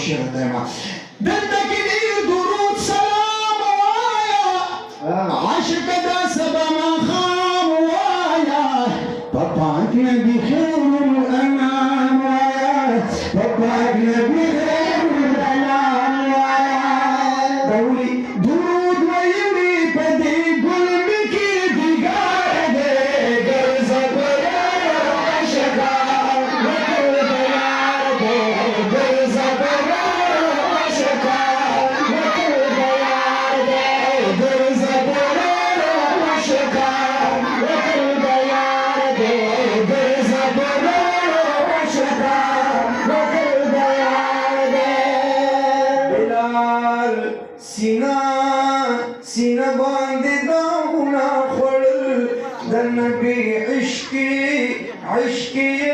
شعر دائما دلته کې ډېر درود سلام وایا عاشق دا سبا ماښام وایا په پاک نبي خیر الانام وایا په پاک نبي خیر الانام وایا دا ولې درود ویلي په دې ګلمي کې دیګار دی ګرځه په یار عاشقه وکړ په یار دی ګرځه په یار عاشقه وکړ په یار دی ګرځه په یار عاشقه وکړ په یار دی ګرځه په یار عاشقه وکړ په یار دی بلال سینه باندې داغونه خوړل د نبي عشقي